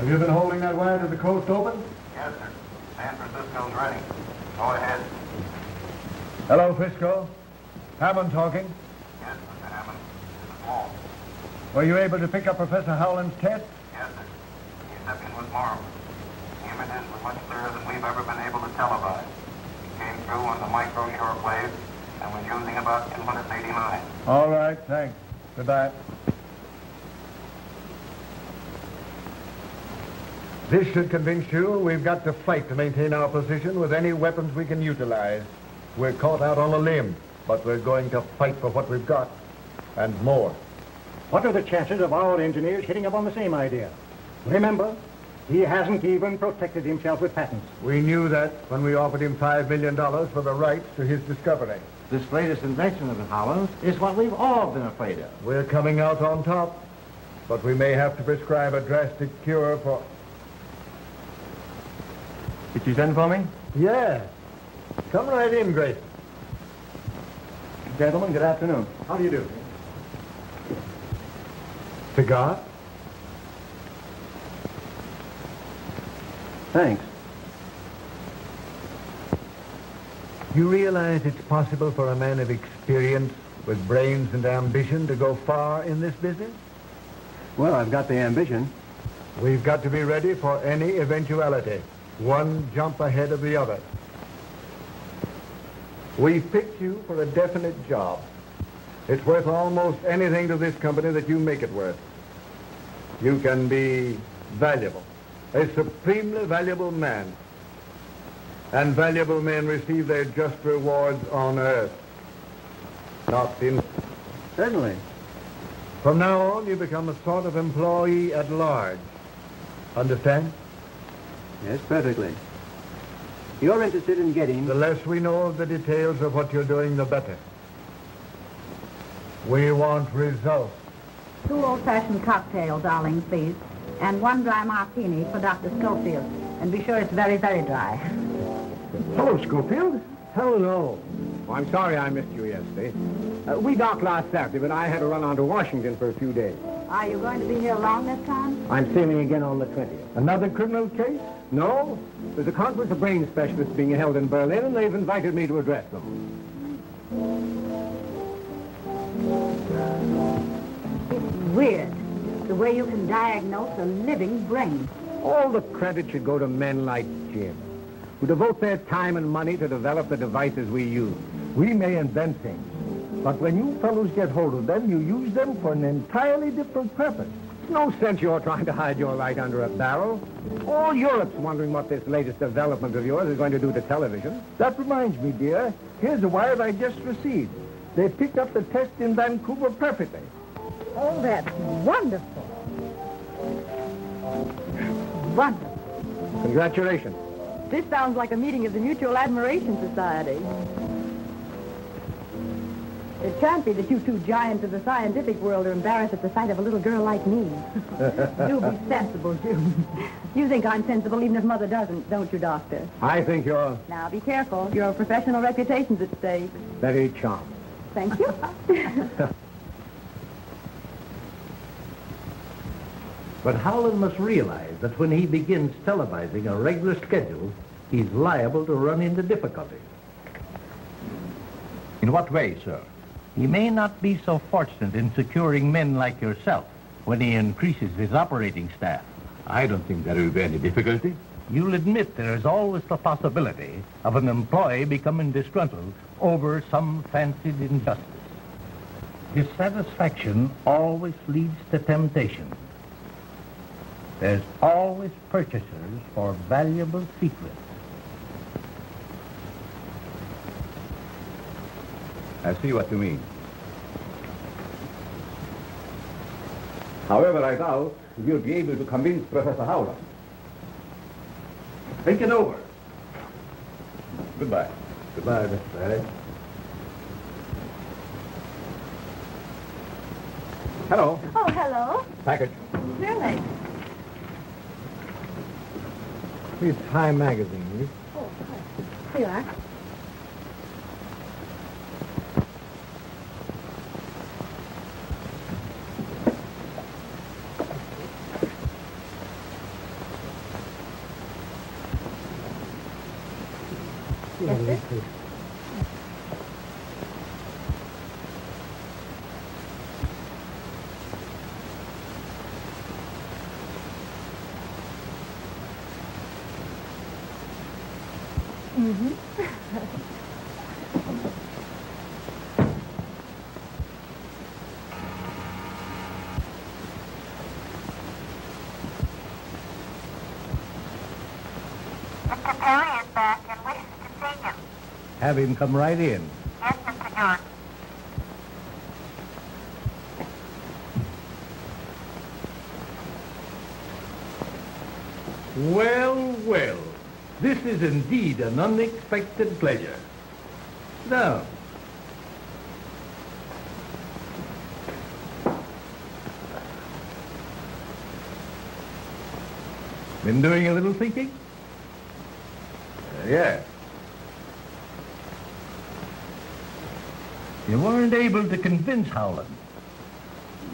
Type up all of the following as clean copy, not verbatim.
Have you been holding that wire to the coast open? Yes, sir. San Francisco's ready. Go ahead. Hello, Frisco. Hammond talking. Yes, Mr. Hammond. This is Walt. Were you able to pick up Professor Howland's test? Yes, sir. The exception was marvelous. The images were much clearer than we've ever been able to televise. It came through on the micro shortwave and was using about 289. All right, thanks. Goodbye. This should convince you we've got to fight to maintain our position with any weapons we can utilize. We're caught out on a limb, but we're going to fight for what we've got, and more. What are the chances of our engineers hitting up on the same idea? Remember, he hasn't even protected himself with patents. We knew that when we offered him $5 million for the rights to his discovery. This latest invention of Howland's is what we've all been afraid of. We're coming out on top, but we may have to prescribe a drastic cure for... Did you send for me? Yeah. Come right in, Grayson. Gentlemen, good afternoon. How do you do? Cigar? Thanks. You realize it's possible for a man of experience with brains and ambition to go far in this business? Well, I've got the ambition. We've got to be ready for any eventuality. One jump ahead of the other. We've picked you for a definite job. It's worth almost anything to this company that you make it worth. You can be valuable, a supremely valuable man. And valuable men receive their just rewards on earth, not in... Certainly. From now on, you become a sort of employee at large. Understand? Yes, perfectly. You're interested in getting... The less we know of the details of what you're doing, the better. We want results. 2 old-fashioned cocktail, darling, please. And 1 dry martini for Dr. Schofield. And be sure it's very, very dry. Hello, Schofield. Hello. Oh, I'm sorry I missed you yesterday. We docked last Saturday, but I had to run on to Washington for a few days. Are you going to be here long this time? I'm sailing again on the 20th. Another criminal case? No. There's a conference of brain specialists being held in Berlin, and they've invited me to address them. It's weird, the way you can diagnose a living brain. All the credit should go to men like Jim, who devote their time and money to develop the devices we use. We may invent things, but when you fellows get hold of them, you use them for an entirely different purpose. It's no sense you're trying to hide your light under a barrel. All Europe's wondering what this latest development of yours is going to do to television. That reminds me, dear, here's a wire I just received. They picked up the test in Vancouver perfectly. Oh, that's wonderful. Wonderful. Congratulations. This sounds like a meeting of the Mutual Admiration Society. It can't be that you 2 giants of the scientific world are embarrassed at the sight of a little girl like me. Do be sensible, June. You think I'm sensible even if Mother doesn't, don't you, Doctor? I think you're Now, be careful. Your professional reputation's at stake. very charming. Thank you. But Howland must realize that when he begins televising a regular schedule, he's liable to run into difficulties. In what way, sir? He may not be so fortunate in securing men like yourself when he increases his operating staff. I don't think there will be any difficulty. You'll admit there is always the possibility of an employee becoming disgruntled over some fancied injustice. Dissatisfaction always leads to temptation. There's always purchasers for valuable secrets. I see what you mean. However, I doubt you'll be able to convince Professor Howland. Think it over. Goodbye. Goodbye, Mr. Barry. Hello. Oh, hello. Package. Really? It's High Magazine, will you? Oh, here you are. mister. Mr. Perry is back and wishes to see you. Have him come right in. Yes, Mr. Jordan. Well, well. This is indeed an unexpected pleasure. Now, been doing a little thinking? Yes. You weren't able to convince Howland.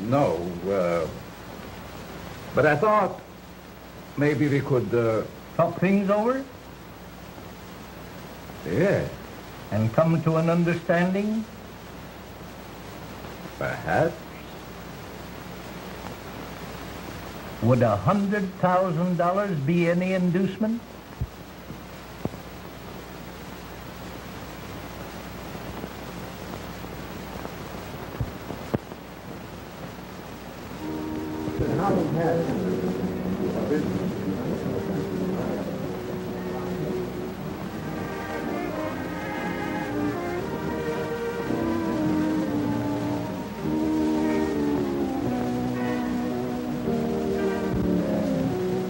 No, but I thought maybe we could, Talk things over yes, and come to an understanding? perhaps. Would $100,000 be any inducement?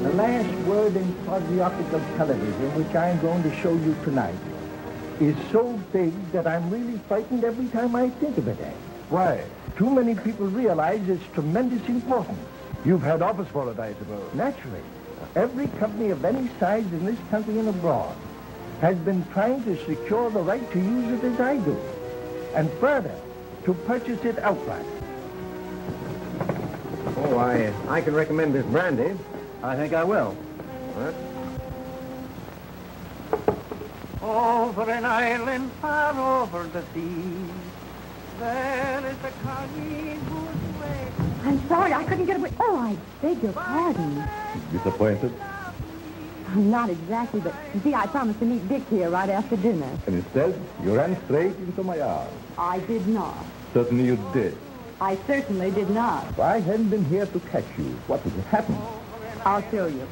The last word in patriotical television, which I'm going to show you tonight, is so big that I'm really frightened every time I think of it. Why? Too many people realize its tremendous importance. You've had office for it, I suppose. Naturally, every company of any size in this country and abroad has been trying to secure the right to use it as I do, and further, to purchase it outright. Oh, I can recommend this brandy. I think I will. What? Over an island far over the sea, there is a colleen whose way... I'm sorry, I couldn't get away. Oh, I beg your pardon. Disappointed? Not exactly, but you see, I promised to meet Dick here right after dinner. And instead, you ran straight into my arms. I did not. Certainly you did. I certainly did not. If I hadn't been here to catch you, what would have happened? I'll show you.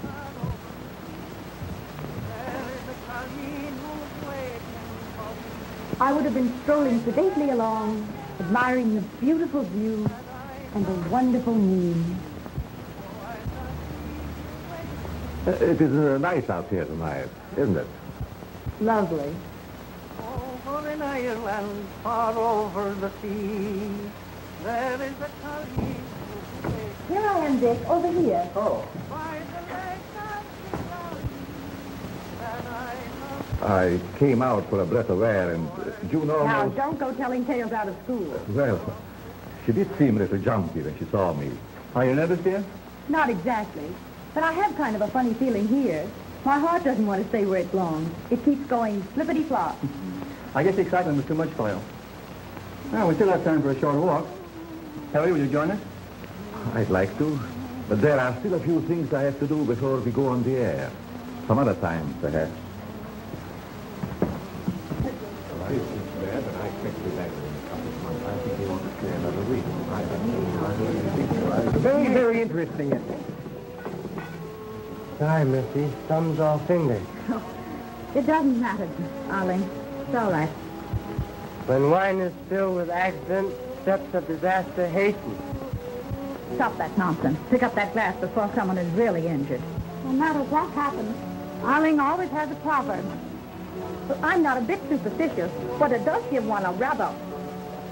I would have been strolling sedately along, admiring the beautiful view and the wonderful moon. It is nice out here tonight, isn't it? Lovely. Over an island far over the sea, there is a colleen whose way... Here I am, Dick, over here. Oh. by the lake of Galilee, that I love... I came out for a breath of air, and June Now, almost... don't go telling tales out of school. Well, she did seem a little jumpy when she saw me. Are you nervous, dear? Not exactly. But I have kind of a funny feeling here. My heart doesn't want to stay where it belongs. It keeps going flippity-flop. I guess the excitement was too much for you. Well, we still have time for a short walk. Harry, will you join us? I'd like to, but there are still a few things I have to do before we go on the air. Some other time, perhaps. Very, very interesting, isn't it? Sorry, Missy. Thumb's all fingers. It doesn't matter, Arling. It's all right. When wine is filled with accident, steps of disaster hasten. Stop that nonsense. Pick up that glass before someone is really injured. No matter what happens, Arling always has a proverb. Well, I'm not a bit superstitious, but it does give one a rather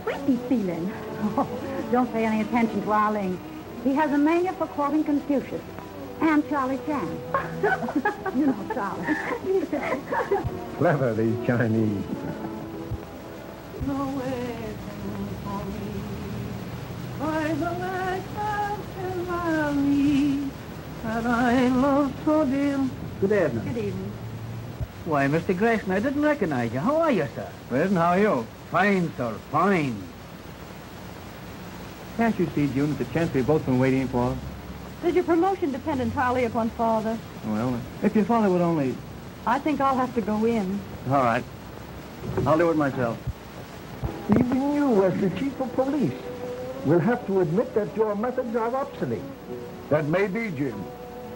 creepy feeling. Oh, don't pay any attention to Arling. He has a mania for quoting Confucius. And Charlie Chan. You know Charlie. Clever, these Chinese. No waiting for me by the lake of Galilee, that I love so dear. Good evening. Good evening. Why, Mr. Grayson, I didn't recognize you. How are you, sir? Grayson, how are you? Fine, sir, fine. Can't you see, June, that the chance we've both been waiting for? Does your promotion depend entirely upon Father? Well, if your father would only... I think I'll have to go in. All right. I'll do it myself. Even you, as the chief of police, will have to admit that your methods are obsolete. That may be, Jim.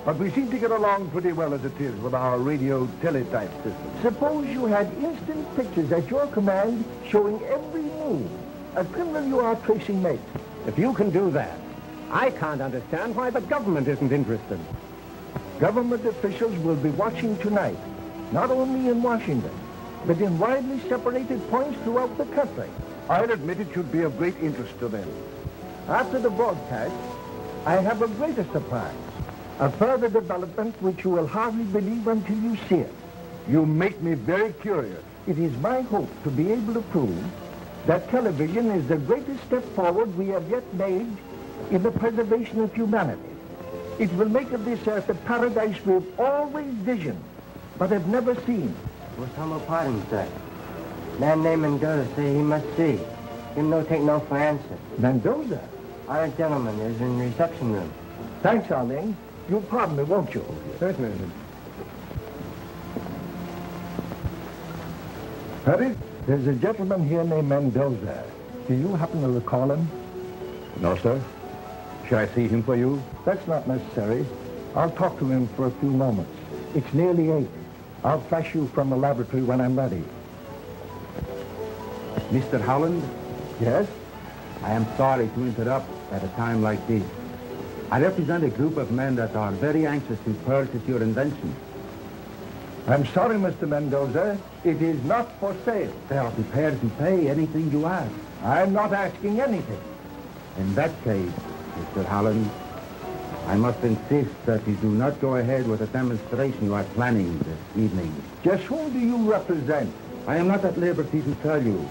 But we seem to get along pretty well as it is with our radio teletype system. Suppose you had instant pictures at your command showing every move a criminal you are tracing makes. If you can do that, I can't understand why the government isn't interested. Government officials will be watching tonight, not only in Washington, but in widely separated points throughout the country. I'll admit it should be of great interest to them. After the broadcast, I have a greater surprise, a further development which you will hardly believe until you see it. You make me very curious. It is my hope to be able to prove that television is the greatest step forward we have yet made in the preservation of humanity. It will make of this earth a paradise we've always visioned, but have never seen. What's humble pardon, sir? Man named Mendoza say he must see. Him no take no for answer. Mendoza? Our gentleman is in the reception room. Thanks, Arlene. You'll pardon me, won't you? Certainly. Perry, there's a gentleman here named Mendoza. Do you happen to recall him? No, sir. Should I see him for you? That's not necessary. I'll talk to him for a few moments. It's nearly 8. I'll flash you from the laboratory when I'm ready. Mr. Howland, Yes? I am sorry to interrupt at a time like this. I represent a group of men that are very anxious to purchase your invention. I'm sorry, Mr. Mendoza. It is not for sale. They are prepared to pay anything you ask. I'm not asking anything. In that case, Mr. Howland, I must insist that you do not go ahead with the demonstration you are planning this evening. Just whom do you represent? I am not at liberty to tell you,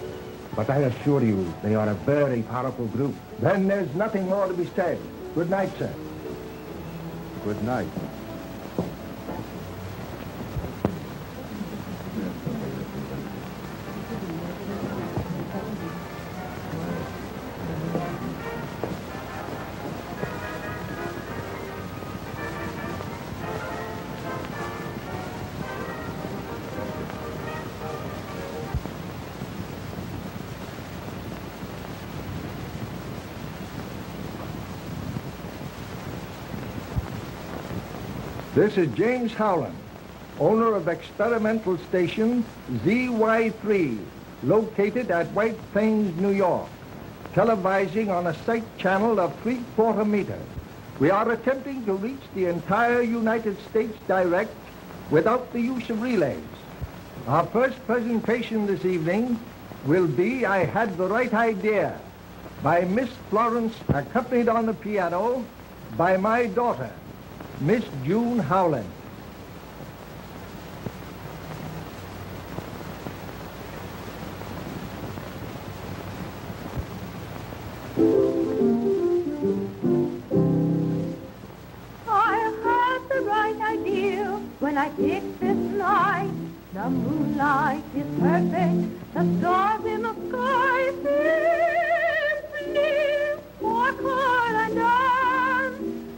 but I assure you they are a very powerful group. Then there's nothing more to be said. Good night, sir. Good night. This is James Howland, owner of experimental station ZY3, located at White Plains, New York, televising on a sight channel of 3/4 meter. We are attempting to reach the entire United States direct without the use of relays. Our first presentation this evening will be I Had the Right Idea by Miss Florence, accompanied on the piano by my daughter, Miss June Howland. I had the right idea when I picked this night. The moonlight is perfect, the stars in the sky simply sparkle and dance,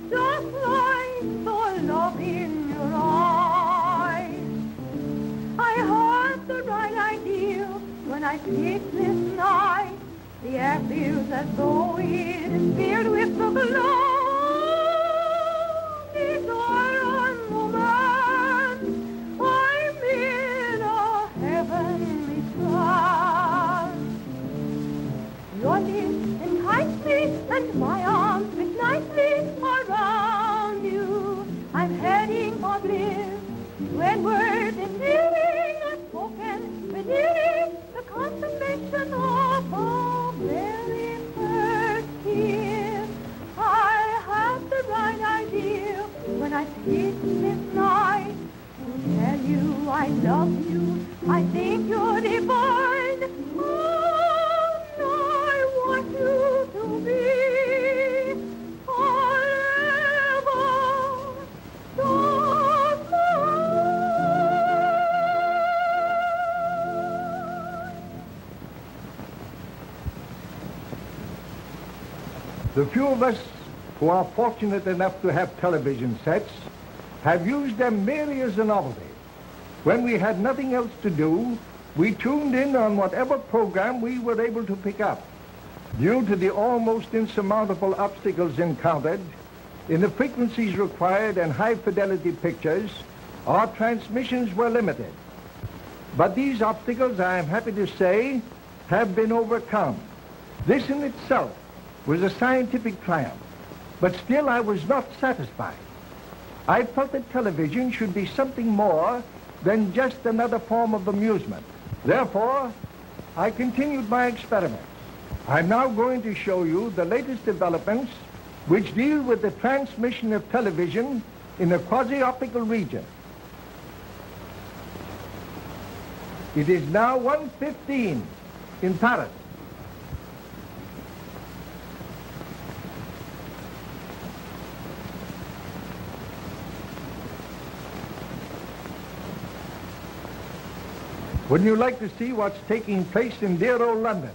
just like the love in your eyes. I had the right idea when I picked this night. The air feels as though it is filled with the glow. Desire and romance, I'm in a heavenly trance. Your lips entice me, and my arms fit nicely around you. I'm heading for bliss when words and feeling are spoken within the consummation of a very first kiss. I had the right idea when I picked this night to tell you I love you. I think you're divine, and I want you to be The few of us who are fortunate enough to have television sets have used them merely as a novelty. When we had nothing else to do, we tuned in on whatever program we were able to pick up. Due to the almost insurmountable obstacles encountered in the frequencies required and high-fidelity pictures, our transmissions were limited. But these obstacles, I am happy to say, have been overcome. This in itself was a scientific triumph, but still I was not satisfied. I felt that television should be something more than just another form of amusement. Therefore, I continued my experiments. I'm now going to show you the latest developments which deal with the transmission of television in the quasi-optical region. It is now 1:15 in Paris. Wouldn't you like to see what's taking place in dear old London?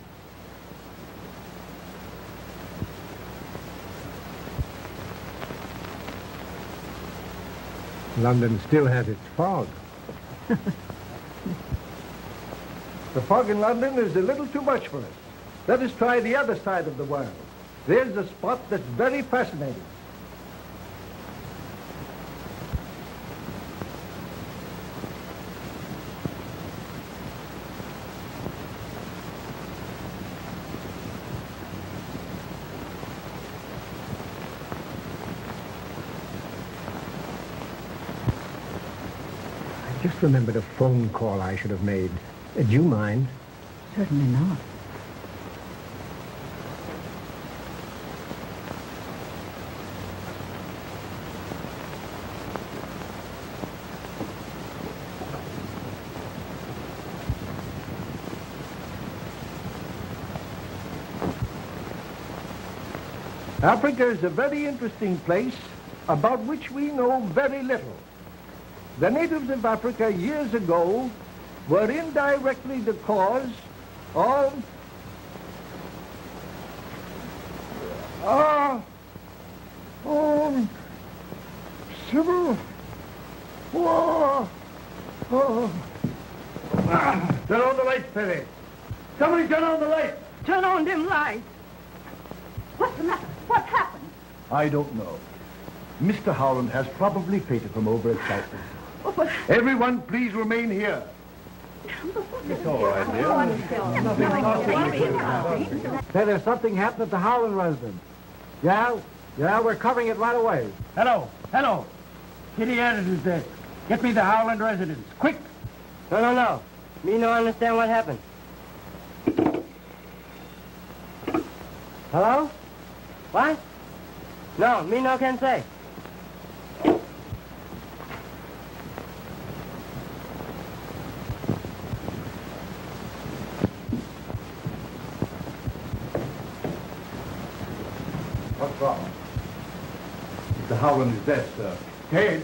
London still has its fog. The fog in London is a little too much for us. Let us try the other side of the world. There's a spot that's very fascinating. I just remembered a phone call I should have made. Do you mind? Certainly not. Africa is a very interesting place about which we know very little. The natives of Africa years ago were indirectly the cause of civil war. Turn on the lights, Perry. Somebody turn on the lights. Turn on them lights. What's the matter? What happened? I don't know. Mr. Howland has probably fainted from overexcitement. Oh, but... Everyone, please remain here. It's all right, dear. Say, there's something happened at the Howland residence. Yeah, we're covering it right away. Hello. Kitty Anderson's desk. Get me the Howland residence. Quick! No. Me no understand what happened. Hello? What? No, me no can say. What's wrong? Mr. Howland is dead, sir. Dead?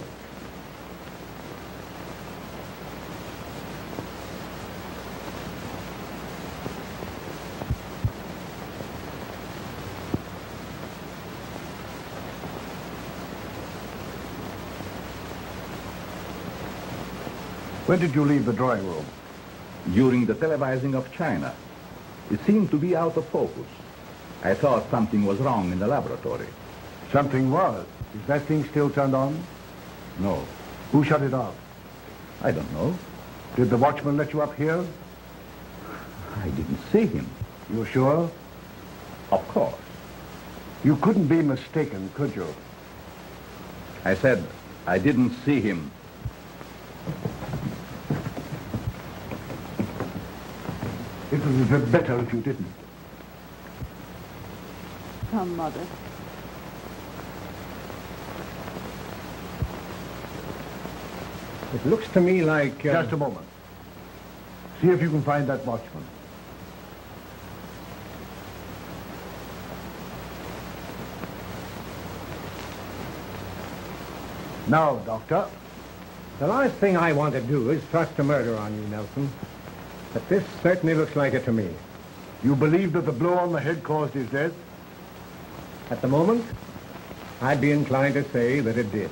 When did you leave the drawing room? During the televising of China. It seemed to be out of focus. I thought something was wrong in the laboratory. Something was. Is that thing still turned on? No, Who shut it off? I don't know. Did the watchman let you up here? I didn't see him. You sure? Of course. You couldn't be mistaken, could you? I said I didn't see him. It would have been better if you didn't. Come, Mother. It looks to me like... Just a moment. See if you can find that watchman. Now, Doctor. The last thing I want to do is thrust a murder on you, Nelson. But this certainly looks like it to me. You believe that the blow on the head caused his death? At the moment, I'd be inclined to say that it did.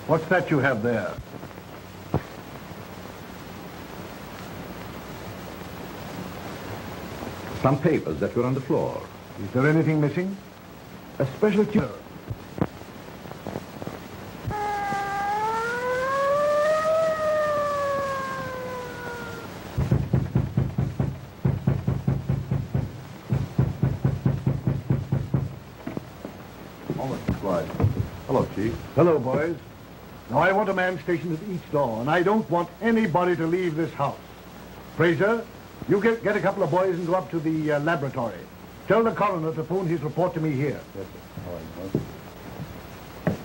What's that you have there? Some papers that were on the floor. Is there anything missing? A special cure. Hello, Chief. Hello, boys. Now, I want a man stationed at each door, and I don't want anybody to leave this house. Fraser, you get a couple of boys and go up to the laboratory. Tell the coroner to phone his report to me here. Yes, sir.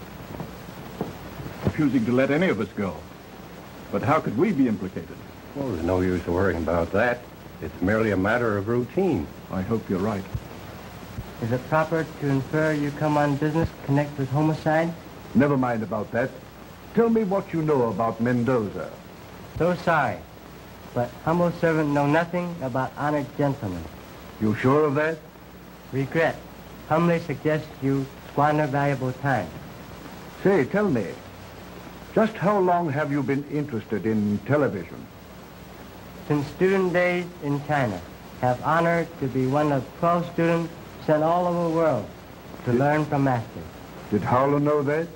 Refusing to let any of us go. But how could we be implicated? Well, there's no use worrying about that. It's merely a matter of routine. I hope you're right. Is it proper to infer you come on business connected with homicide? Never mind about that. Tell me what you know about Mendoza. So sorry, but humble servant know nothing about honored gentlemen. You sure of that? Regret. Humbly suggest you squander valuable time. Say, tell me, just how long have you been interested in television? Since student days in China, have honored to be one of 12 students sent all over the world to learn from masters. Did Howland know that?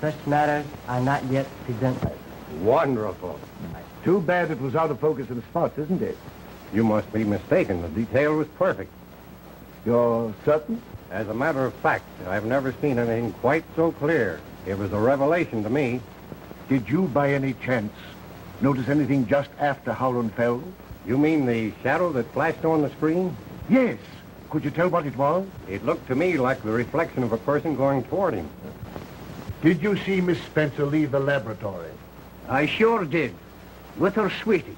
Such matters are not yet presented. Wonderful. Too bad it was out of focus in spots, isn't it? You must be mistaken. The detail was perfect. You're certain? As a matter of fact, I've never seen anything quite so clear. It was a revelation to me. Did you, by any chance, notice anything just after Howland fell? You mean the shadow that flashed on the screen? Yes. Could you tell what it was? It looked to me like the reflection of a person going toward him. Did you see Miss Spencer leave the laboratory? I sure did, with her sweetie.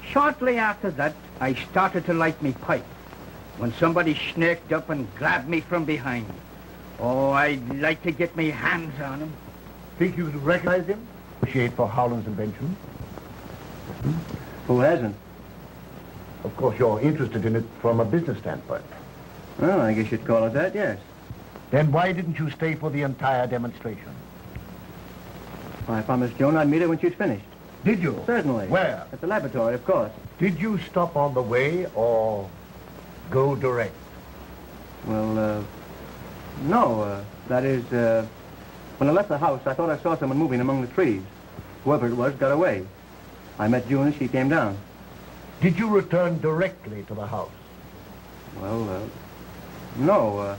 Shortly after that, I started to light me pipe when somebody snaked up and grabbed me from behind. Oh, I'd like to get me hands on him. Think you could recognize him? Appreciate for Howland's invention. Who hasn't? Of course, you're interested in it from a business standpoint. Well, I guess you'd call it that, yes. Then why didn't you stay for the entire demonstration? I promised Joan I'd meet her when she'd finished. Did you? Certainly. Where? At the laboratory, of course. Did you stop on the way or go direct? Well, no. That is, when I left the house, I thought I saw someone moving among the trees. Whoever it was got away. I met June as she came down. Did you return directly to the house? Well, no.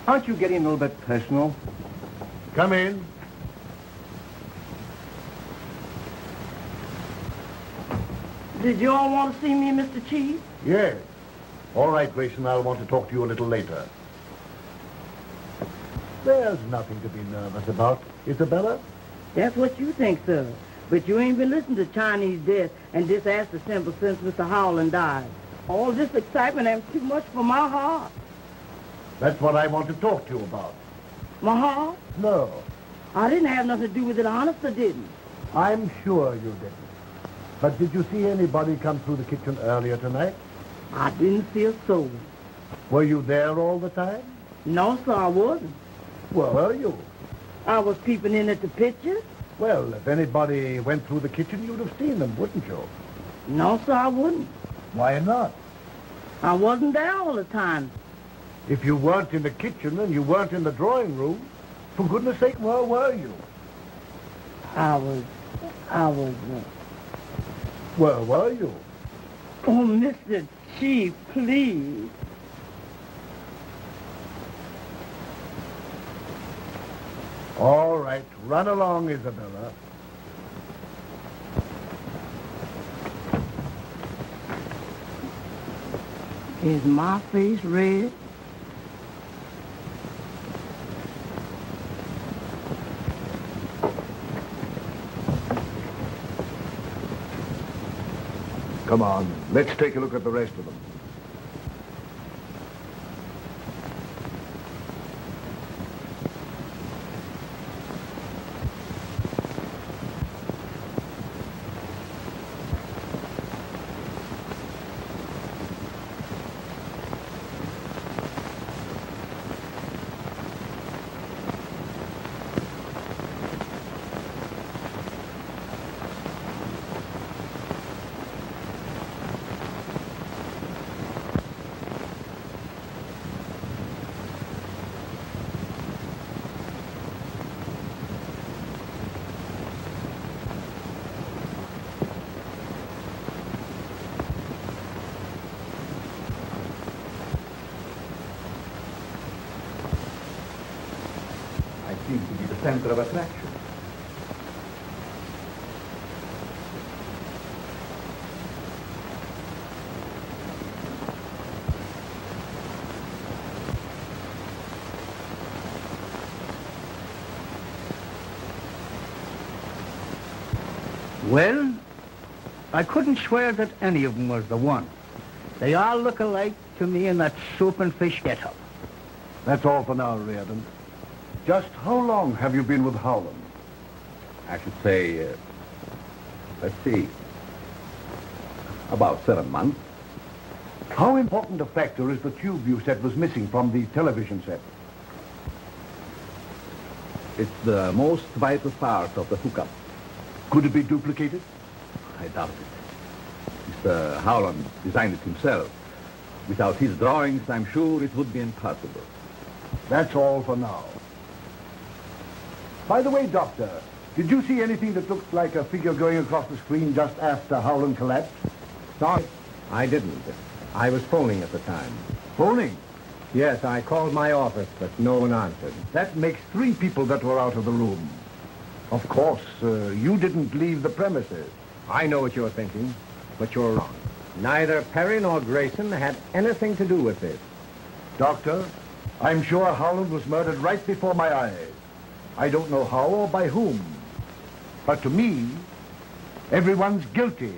Aren't you getting a little bit personal? Come in. Did you all want to see me, Mr. Chief? Yes. All right, Grayson, I'll want to talk to you a little later. There's nothing to be nervous about, Isabella. That's what you think, sir. But you ain't been listening to Chinese death and disaster symbol since Mr. Howland died. All this excitement ain't too much for my heart. That's what I want to talk to you about. My heart? No. I didn't have nothing to do with it, honest, I didn't. I'm sure you didn't. But did you see anybody come through the kitchen earlier tonight? I didn't see a soul. Were you there all the time? No, sir, I wasn't. Where were you? I was peeping in at the pictures. Well, if anybody went through the kitchen, you'd have seen them, wouldn't you? No, sir, I wouldn't. Why not? I wasn't there all the time. If you weren't in the kitchen and you weren't in the drawing room, for goodness sake, where were you? I was... Where were you? Oh, Mr. Chief, please. All right, run along, Isabella. Is my face red? Come on, let's take a look at the rest of them. center of attraction. Well, I couldn't swear that any of them was the one. They all look alike to me in that soup and fish get-up. That's all for now, Reardon. Just how long have you been with Howland? I should say, let's see, about 7 months. How important a factor is the tube you said was missing from the television set? It's the most vital part of the hookup. Could it be duplicated? I doubt it. Mr. Howland designed it himself. Without his drawings, I'm sure it would be impossible. That's all for now. By the way, Doctor, did you see anything that looked like a figure going across the screen just after Howland collapsed? Sorry, I didn't. I was phoning at the time. Phoning? Yes, I called my office, but no one answered. That makes 3 people that were out of the room. Of course, you didn't leave the premises. I know what you're thinking, but you're wrong. Neither Perry nor Grayson had anything to do with this. Doctor, I'm sure Howland was murdered right before my eyes. I don't know how or by whom. But to me, everyone's guilty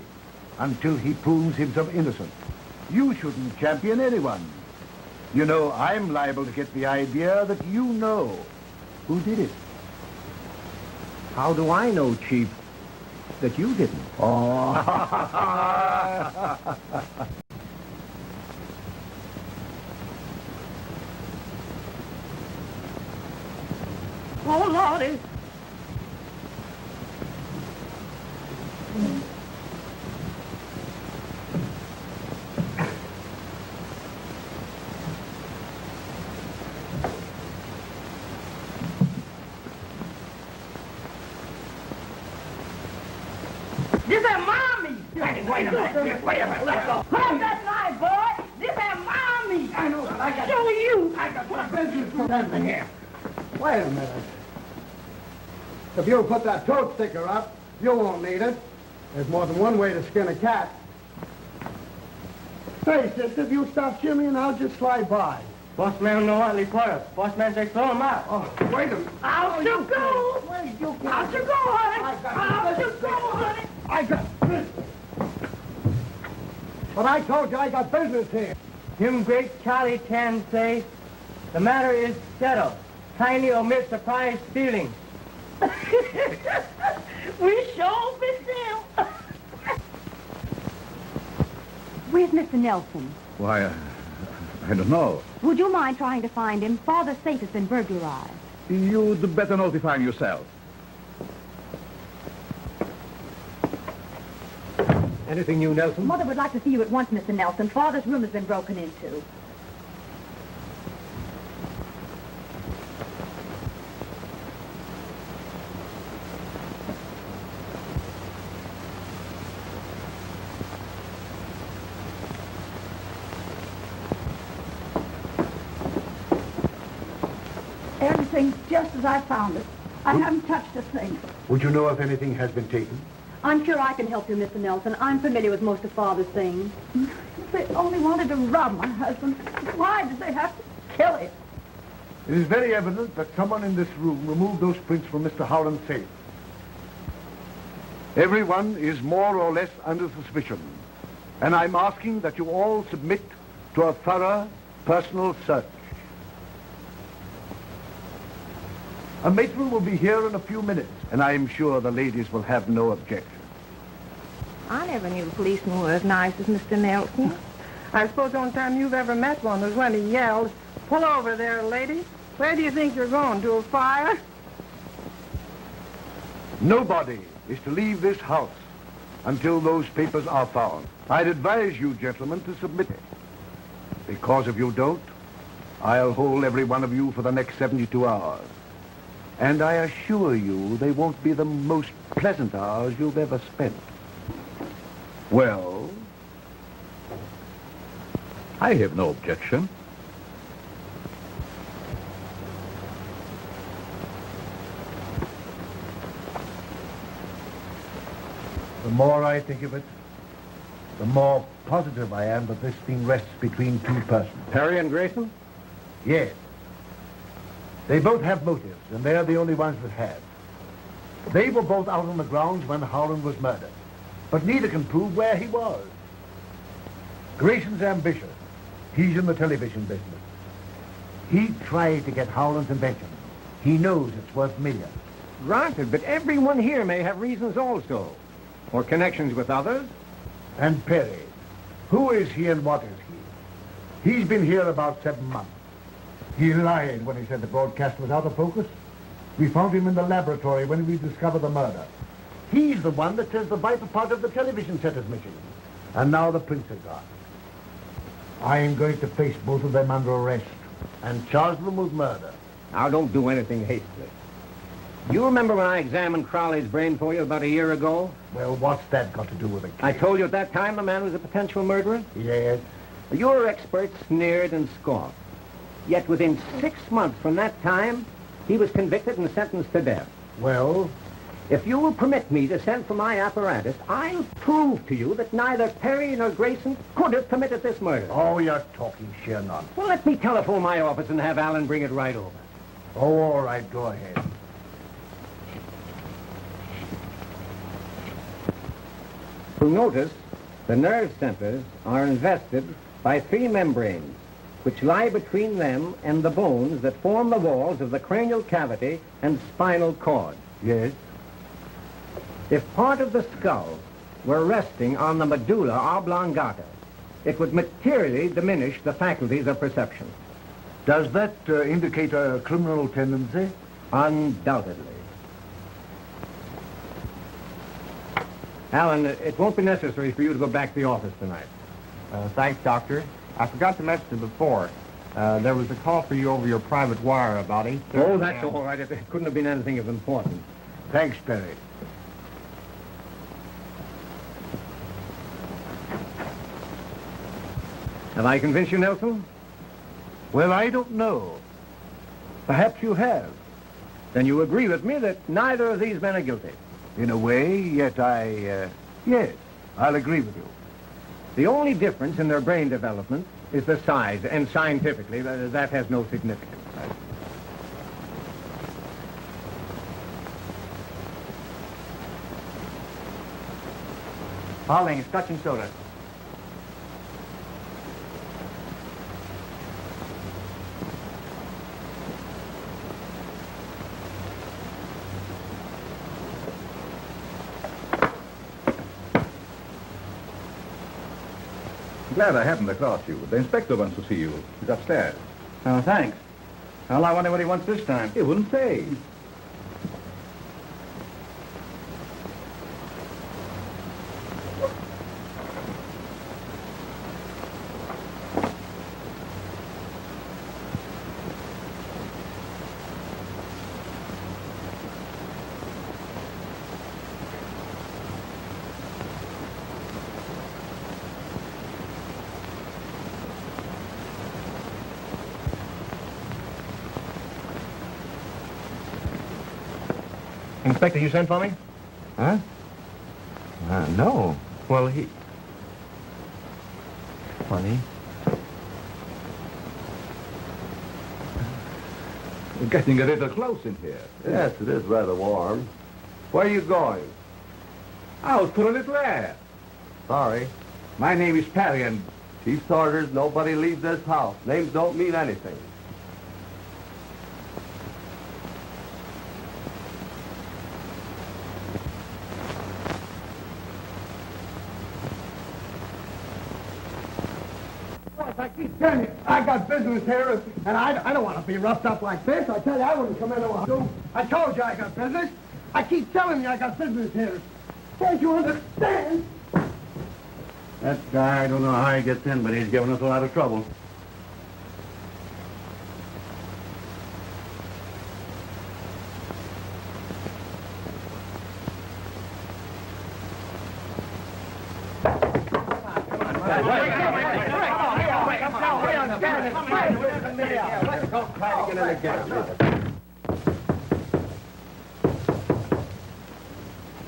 until he proves himself innocent. You shouldn't champion anyone. You know, I'm liable to get the idea that you know who did it. How do I know, Chief, that you didn't? Oh. Oh, Lordy. This is Mommy! Wait a minute. Let go. Hold that knife, boy! This is Mommy! I know, but I got... So you! I got my business for something here. Wait a minute. If you put that toad sticker up, you won't need it. There's more than one way to skin a cat. Hey, sister, if you stop shimmying, I'll just slide by. Boss man no hardly for us. Boss man say throw him out. Oh, wait a minute. Out you go! Wait, you go. Out you go, honey! Out you go, honey! I got business. But I told you I got business here. Him great Charlie Chan say, the matter is settled. Tiny omit surprise feelings. We sure miss him. Where's Mr. Nelson? Why, I don't know. Would you mind trying to find him? Father's safe has been burglarized. You'd better notify him yourself. Anything new, Nelson? Mother would like to see you at once, Mr. Nelson. Father's room has been broken into. Everything's just as I found it. I haven't touched a thing. Would you know if anything has been taken? I'm sure I can help you, Mr. Nelson. I'm familiar with most of Father's things. They only wanted to rob my husband. Why did they have to kill him? It is very evident that someone in this room removed those prints from Mr. Howland's safe. Everyone is more or less under suspicion, and I'm asking that you all submit to a thorough personal search. A matron will be here in a few minutes, and I am sure the ladies will have no objection. I never knew a policeman were as nice as Mr. Nelson. I suppose the only time you've ever met one was when he yelled, "Pull over there, lady. Where do you think you're going, to a fire?" Nobody is to leave this house until those papers are found. I'd advise you, gentlemen, to submit it. Because if you don't, I'll hold every one of you for the next 72 hours. And I assure you they won't be the most pleasant hours you've ever spent. Well? I have no objection. more I think of it, the more positive I am that this thing rests between two persons. Perry and Grayson? Yes. They both have motives, and they're the only ones that have. They were both out on the grounds when Howland was murdered, but neither can prove where he was. Grayson's ambitious. He's in the television business. He tried to get Howland's invention. He knows it's worth millions. Granted, but everyone here may have reasons also, or connections with others. And Perry, who is he and what is he? He's been here about 7 months. He lied when he said the broadcast was out of focus. We found him in the laboratory when we discovered the murder. He's the one that says the vital part of the television set is missing. And now the prints are gone. I'm going to place both of them under arrest and charge them with murder. Now, don't do anything hastily. You remember when I examined Crowley's brain for you about a year ago? Well, what's that got to do with it? I told you at that time the man was a potential murderer? Yes. Your experts sneered and scoffed. Yet within 6 months from that time, he was convicted and sentenced to death. Well? If you will permit me to send for my apparatus, I'll prove to you that neither Perry nor Grayson could have committed this murder. Oh, you're talking sheer nonsense. Well, let me telephone my office and have Alan bring it right over. Oh, all right, go ahead. To notice, the nerve centers are invested by 3 membranes, which lie between them and the bones that form the walls of the cranial cavity and spinal cord. Yes? If part of the skull were resting on the medulla oblongata, it would materially diminish the faculties of perception. Does that indicate a criminal tendency? Undoubtedly. Alan, it won't be necessary for you to go back to the office tonight. Thanks, Doctor. I forgot to mention it before. There was a call for you over your private wire about 8:30. Oh, that's all right. It couldn't have been anything of importance. Thanks, Perry. Have I convinced you, Nelson? Well, I don't know. Perhaps you have. Then you agree with me that neither of these men are guilty. In a way, yet yes, I'll agree with you. The only difference in their brain development is the size, and scientifically, that has no significance. Pauling, scotch and soda. Glad I happened across you. The inspector wants to see you. He's upstairs. Oh, thanks. Well, I wonder what he wants this time. He wouldn't say. Inspector, you sent for me? Huh? No. Well, he... Funny. We're getting a little close in here. Yes, it is rather warm. Where are you going? Out for a little air. Sorry. My name is Perry, and Chief's orders, nobody leave this house. Names don't mean anything. I keep telling you, I got business here, and I don't want to be roughed up like this. I tell you, I wouldn't come in to. I told you I got business. I keep telling you I got business here. Can't you understand? That guy, I don't know how he gets in, but he's giving us a lot of trouble.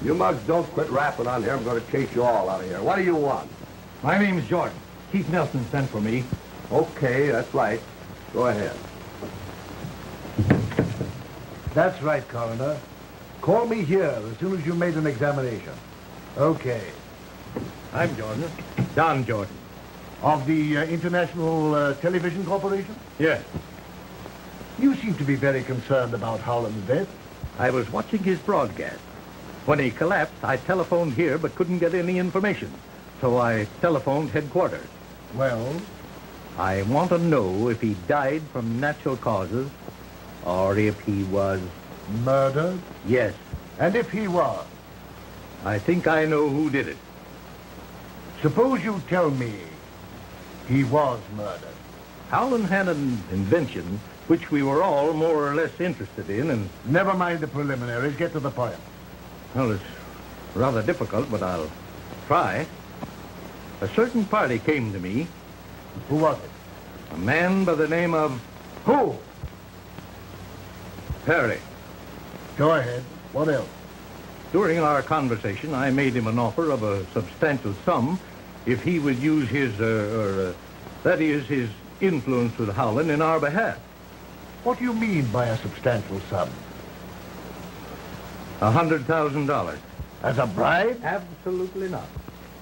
You mugs don't quit rapping on here. I'm going to chase you all out of here. What do you want? My name's Jordan. Keith Nelson sent for me. Okay, that's right. Go ahead. That's right, Coroner. Call me here as soon as you made an examination. Okay. I'm Jordan. Don Jordan. Of the International Television Corporation? Yes. You seem to be very concerned about Howland's death. I was watching his broadcast. When he collapsed, I telephoned here but couldn't get any information. So I telephoned headquarters. Well? I want to know if he died from natural causes or if he was... Murdered? Yes. And if he was? I think I know who did it. Suppose you tell me he was murdered. Howland had an invention which we were all more or less interested in, and... Never mind the preliminaries. Get to the point. Well, it's rather difficult, but I'll try. A certain party came to me. Who was it? A man by the name of... Who? Perry. Go ahead. What else? During our conversation, I made him an offer of a substantial sum if he would use his, that is, his influence with Howland in our behalf. What do you mean by a substantial sum? $100,000. As a bribe? Absolutely not.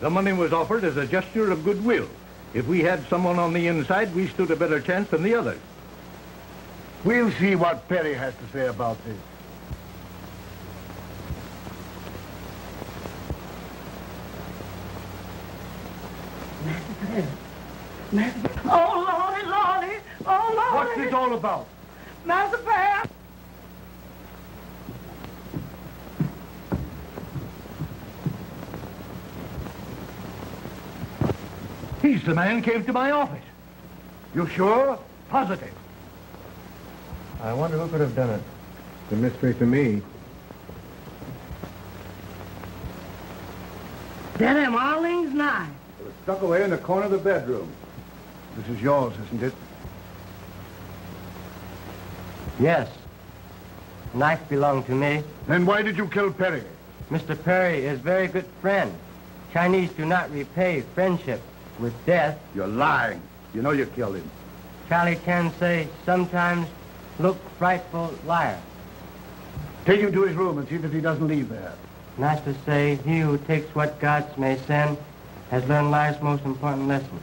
The money was offered as a gesture of goodwill. If we had someone on the inside, we stood a better chance than the others. We'll see what Perry has to say about this. Oh, Lordy. Oh, Lordy. What's this all about? Master Perry. He's the man who came to my office. You sure? Positive. I wonder who could have done it. It's a mystery to me. That am Arlene's knife. It was stuck away in the corner of the bedroom. This is yours, isn't it? Yes. The knife belonged to me. Then why did you kill Perry? Mr. Perry is a very good friend. Chinese do not repay friendship with death. You're lying. You know you killed him. Charlie can say, sometimes look frightful liar. Take him to his room and see that he doesn't leave there. Not to say he who takes what gods may send has learned life's most important lesson.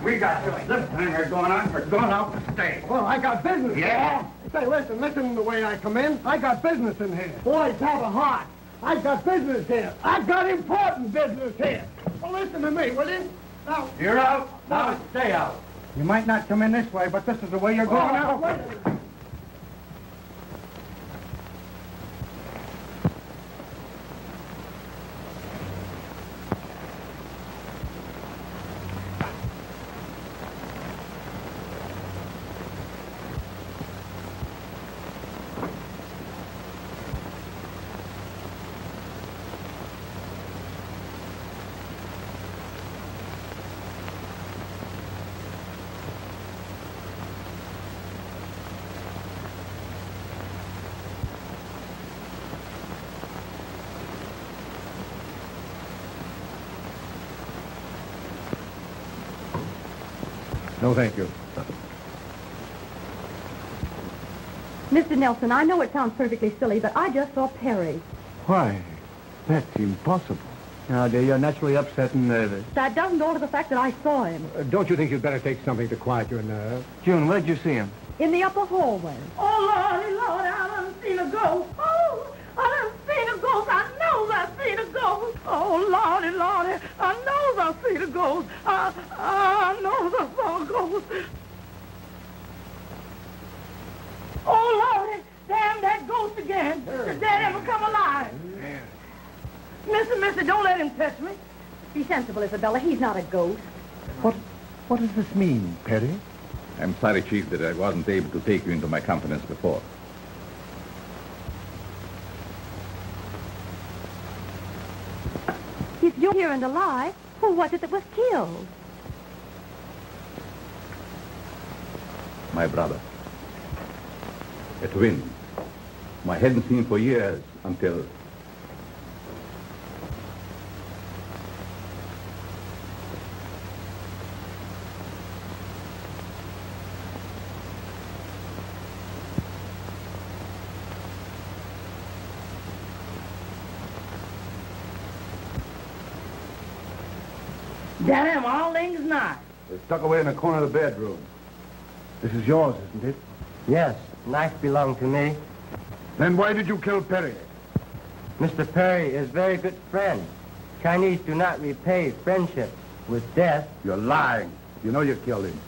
We got this thing here going on. We're going out to stay. Well, I got business. Yeah? Say, listen to the way I come in. I got business in here. Boys, have a heart. I got business here. I got important business here. Well, listen to me, will you? Now, You're out. Now stay out. You might not come in this way, but this is the way you're going out. No, thank you. Mr. Nelson, I know it sounds perfectly silly, but I just saw Perry. Why, that's impossible. Now, dear, you're naturally upset and nervous. That doesn't alter the fact that I saw him. Don't you think you'd better take something to quiet your nerves? June, where'd you see him? In the upper hallway. Oh, Lordy, Lord, I done seen a ghost. Oh, I done seen a ghost. I know I seen a ghost. Oh, Lordy, Lordy, I know I seen a ghost. I know I saw a ghost. Oh, Lordy, damn that ghost again. Did that ever come alive? Missy, don't let him touch me. Be sensible, Isabella. He's not a ghost. What does this mean, Perry? I'm sorry, Chief, that I wasn't able to take you into my confidence before. If you're here and alive, who was it that was killed? My brother. A twin. I hadn't seen him for years until... Damn, all things nice. It's tucked away in the corner of the bedroom. This is yours, isn't it? Yes, knife belonged to me. Then why did you kill Perry? Mr. Perry is very good friend. Chinese do not repay friendship with death. You're lying. You know you killed him.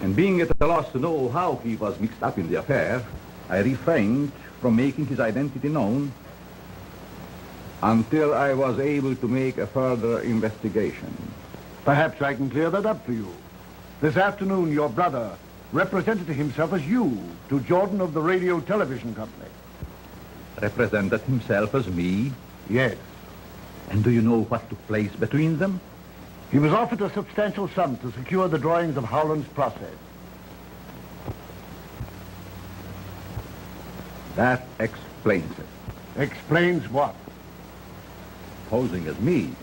And being at a loss to know how he was mixed up in the affair, I refrained from making his identity known until I was able to make a further investigation. Perhaps I can clear that up for you. This afternoon, your brother represented himself as you to Jordan of the Radio Television Company. Represented himself as me? Yes. And do you know what took place between them? He was offered a substantial sum to secure the drawings of Howland's process. That explains it. Explains what? Posing as me,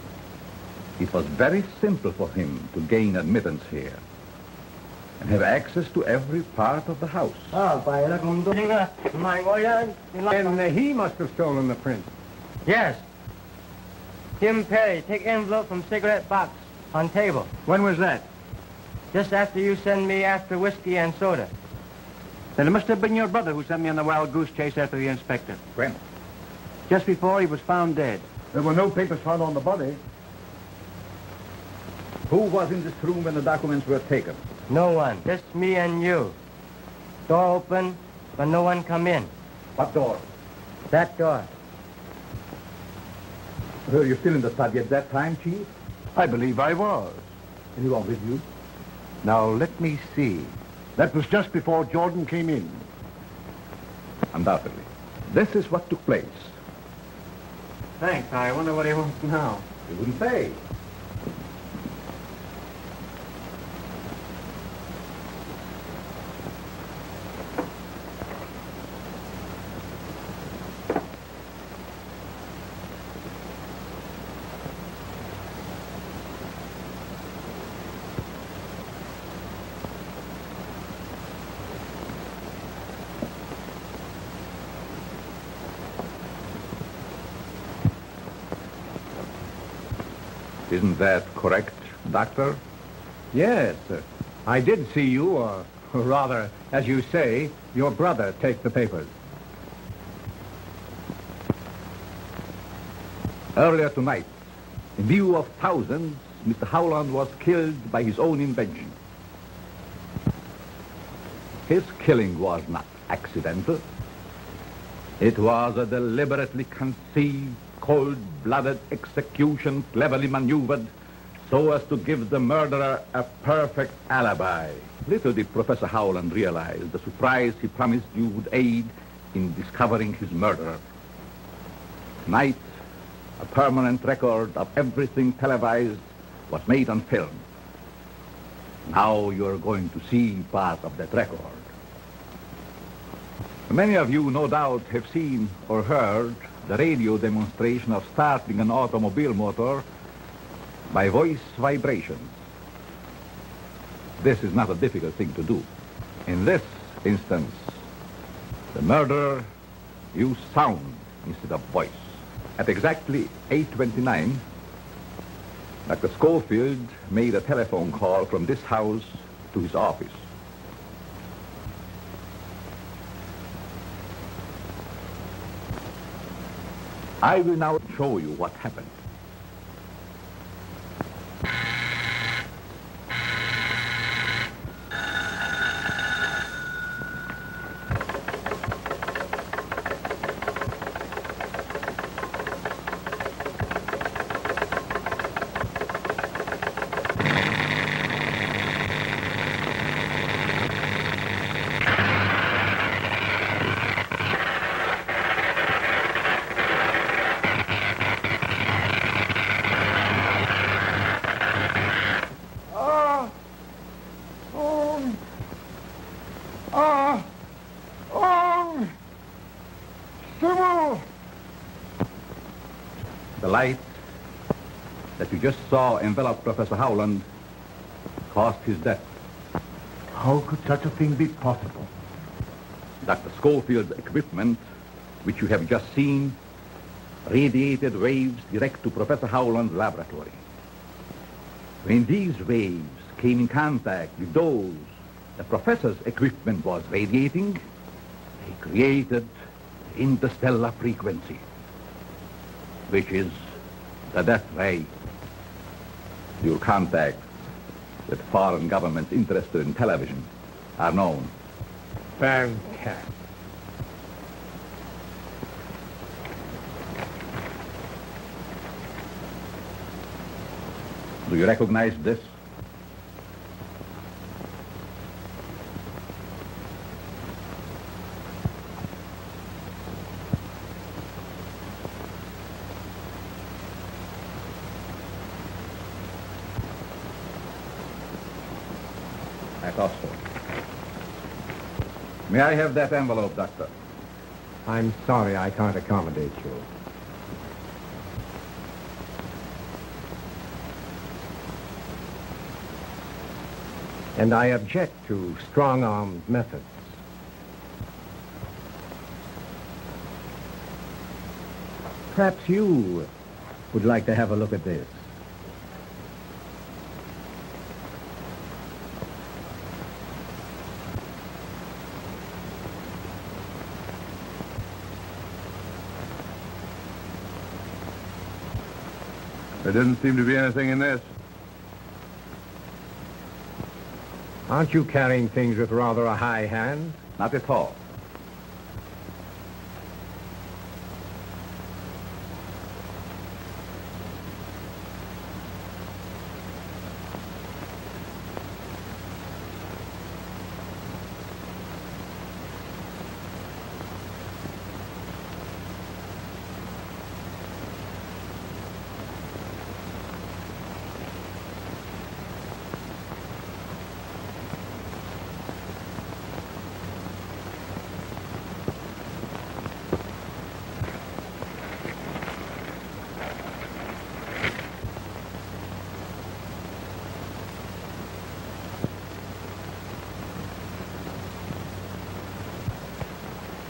it was very simple for him to gain admittance here and have access to every part of the house. And he must have stolen the print. Yes. Tim Perry, take envelope from cigarette box on table. When was that? Just after you send me after whiskey and soda. Then it must have been your brother who sent me on the wild goose chase after the inspector. When? Just before he was found dead. There were no papers found on the body. Who was in this room when the documents were taken? No one. Just me and you. Door open, but no one come in. What door? That door. Were you still in the study at that time, Chief? I believe I was. Anyone with you? Now, let me see. That was just before Jordan came in. Undoubtedly. This is what took place. Thanks. I wonder what he wants now. You wouldn't say. Isn't that correct, Doctor? Yes, I did see you, or rather, as you say, your brother take the papers. Earlier tonight, in view of thousands, Mr. Howland was killed by his own invention. His killing was not accidental. It was a deliberately conceived, cold-blooded execution, cleverly maneuvered so as to give the murderer a perfect alibi. Little did Professor Howland realize the surprise he promised you would aid in discovering his murderer. Tonight, a permanent record of everything televised was made on film. Now you're going to see part of that record. Many of you, no doubt, have seen or heard the radio demonstration of starting an automobile motor by voice vibrations. This is not a difficult thing to do. In this instance, the murderer used sound instead of voice. At exactly 8:29, Dr. Schofield made a telephone call from this house to his office. I will now show you what happened. The light that you just saw envelop Professor Howland caused his death. How could such a thing be possible? Dr. Schofield's equipment, which you have just seen, radiated waves direct to Professor Howland's laboratory. When these waves came in contact with those the professor's equipment was radiating, they created the interstellar frequency, which is the death ray. Your contacts with foreign governments interested in television are known. Fantastic. Do you recognize this? I thought so. May I have that envelope, Doctor? I'm sorry I can't accommodate you. And I object to strong-armed methods. Perhaps you would like to have a look at this. There doesn't seem to be anything in this. Aren't you carrying things with rather a high hand? Not at all.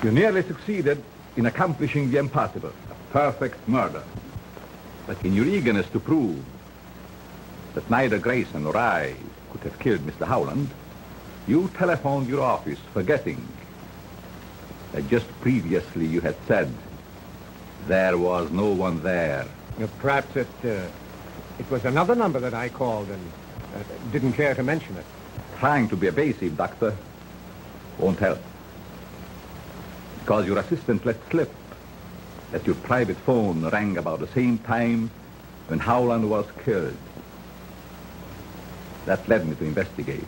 You nearly succeeded in accomplishing the impossible, a perfect murder. But in your eagerness to prove that neither Grayson nor I could have killed Mr. Howland, you telephoned your office, forgetting that just previously you had said there was no one there. Perhaps it was another number that I called and didn't care to mention it. Trying to be evasive, Doctor, won't help. Because your assistant let slip that your private phone rang about the same time when Howland was killed. That led me to investigate.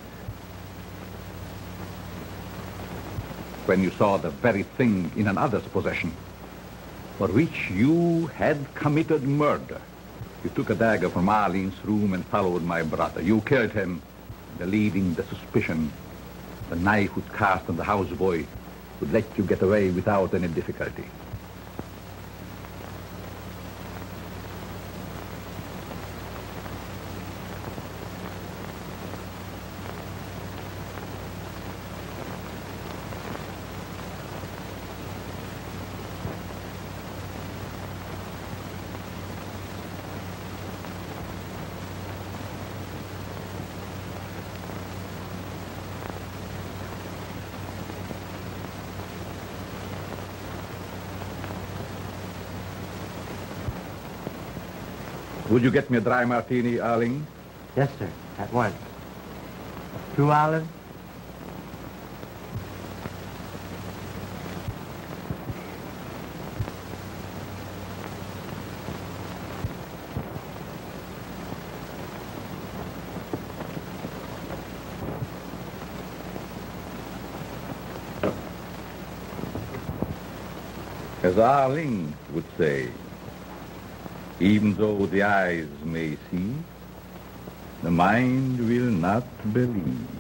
When you saw the very thing in another's possession for which you had committed murder, you took a dagger from Arlene's room and followed my brother. You killed him, believing the suspicion the knife would cast on the houseboy would let you get away without any difficulty. Would you get me a dry martini, Arling? Yes, sir. At once. 2 olives. As Arling would say, even though the eyes may see, the mind will not believe.